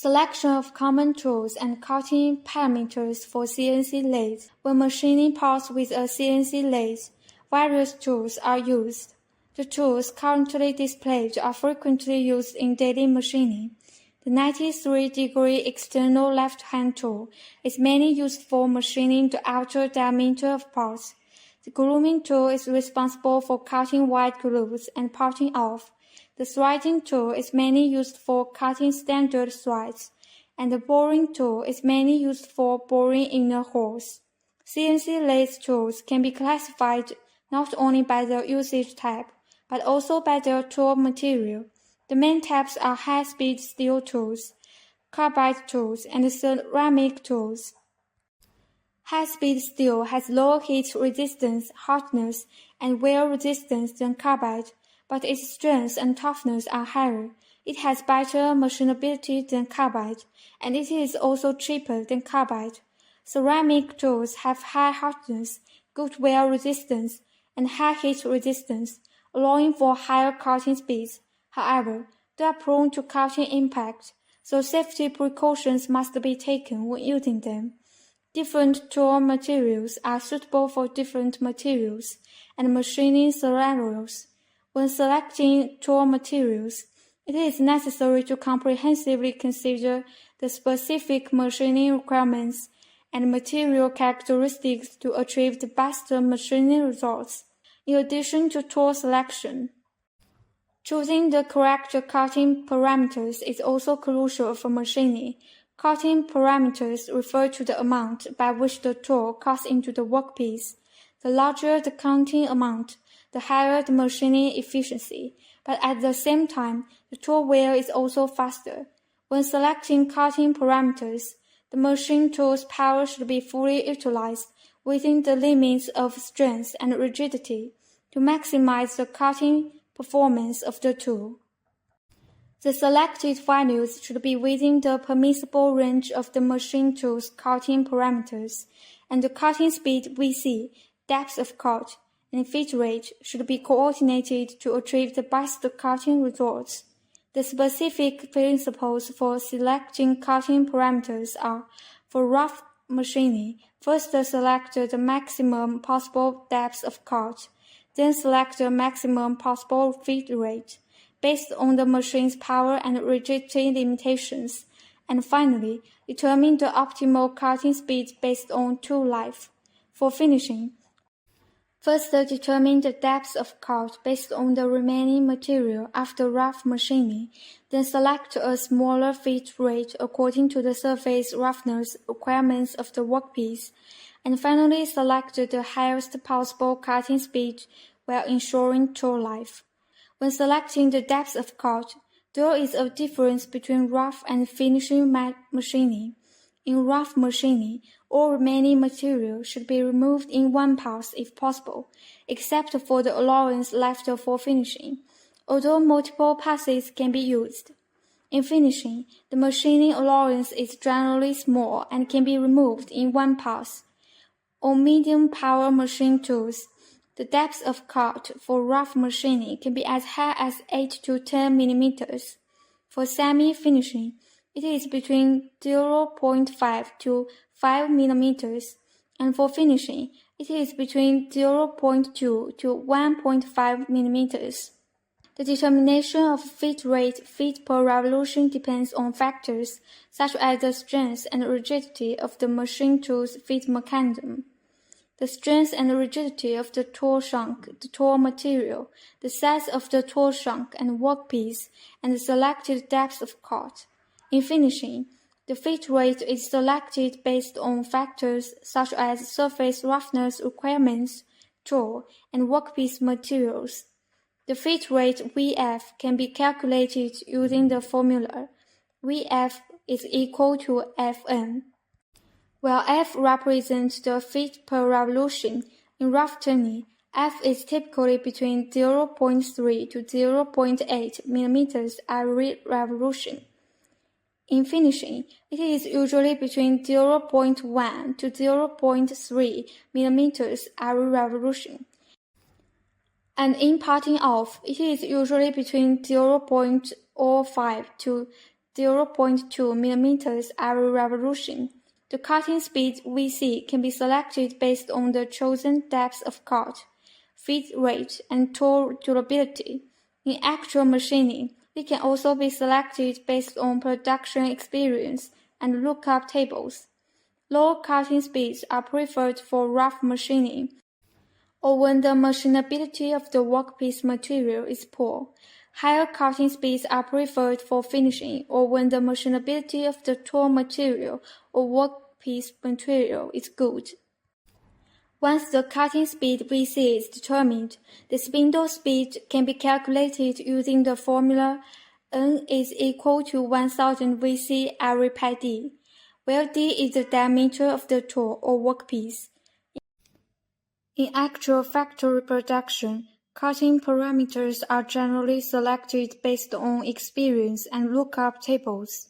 Selection of common tools and cutting parameters for CNC lathes. When machining parts with a CNC lathe, various tools are used. The tools currently displayed are frequently used in daily machining. The 93-degree external left-hand tool is mainly used for machining the outer diameter of parts. The grooming tool is responsible for cutting wide grooves and parting off. The threading tool is mainly used for cutting standard threads, and the boring tool is mainly used for boring inner holes. CNC lathe tools can be classified not only by their usage type, but also by their tool material. The main types are high-speed steel tools, carbide tools, and ceramic tools. High-speed steel has lower heat resistance, hardness, and wear resistance than carbide, but its strength and toughness are higher. It has better machinability than carbide, and it is also cheaper than carbide. Ceramic tools have high hardness, good wear resistance, and high heat resistance, allowing for higher cutting speeds. However, they are prone to cutting impact, so safety precautions must be taken when using them. Different tool materials are suitable for different materials and machining scenarios. When selecting tool materials, it is necessary to comprehensively consider the specific machining requirements and material characteristics to achieve the best machining results. In addition to tool selection, choosing the correct cutting parameters is also crucial for machining. Cutting parameters refer to the amount by which the tool cuts into the workpiece. The larger the cutting amount, the higher the machining efficiency, but at the same time, the tool wear is also faster. When selecting cutting parameters, the machine tool's power should be fully utilized within the limits of strength and rigidity to maximize the cutting performance of the tool. The selected values should be within the permissible range of the machine tool's cutting parameters, and the cutting speed VC, depth of cut, and feed rate should be coordinated to achieve the best cutting results. The specific principles for selecting cutting parameters are: for rough machining, first select the maximum possible depth of cut, then select the maximum possible feed rate, based on the machine's power and rigidity limitations, and finally, determine the optimal cutting speed based on tool life. For finishing, first determine the depth of cut based on the remaining material after rough machining, then select a smaller feed rate according to the surface roughness requirements of the workpiece, and finally select the highest possible cutting speed while ensuring tool life. When selecting the depth of cut, there is a difference between rough and finishing machining. In rough machining, all remaining material should be removed in one pass if possible, except for the allowance left for finishing, although multiple passes can be used. In finishing, the machining allowance is generally small and can be removed in one pass. On medium power machine tools, the depth of cut for rough machining can be as high as 8 to 10 millimeters. For semi-finishing, it is between 0.5 to 5 millimeters, and for finishing, it is between 0.2 to 1.5 millimeters. The determination of feed rate, feet per revolution, depends on factors such as the strength and rigidity of the machine tool's feed mechanism, the strength and rigidity of the tool shank, the tool material, the size of the tool shank and workpiece, and the selected depth of cut. In finishing, the feed rate is selected based on factors such as surface roughness requirements, tool, and workpiece materials. The feed rate VF can be calculated using the formula VF is equal to Fn. While F represents the feet per revolution, in rough turning, F is typically between 0.3 to 0.8 millimeters every revolution. In finishing, it is usually between 0.1 to 0.3 millimeters every revolution. And in parting off, it is usually between 0.05 to 0.2 mm every revolution. The cutting speed VC can be selected based on the chosen depth of cut, feed rate, and tool durability. In actual machining, it can also be selected based on production experience and lookup tables. Low cutting speeds are preferred for rough machining, or when the machinability of the workpiece material is poor. Higher cutting speeds are preferred for finishing, or when the machinability of the tool material or workpiece material is good. Once the cutting speed VC is determined, the spindle speed can be calculated using the formula N is equal to 1000 VC every pi d, where d is the diameter of the tool or workpiece. In actual factory production, cutting parameters are generally selected based on experience and lookup tables.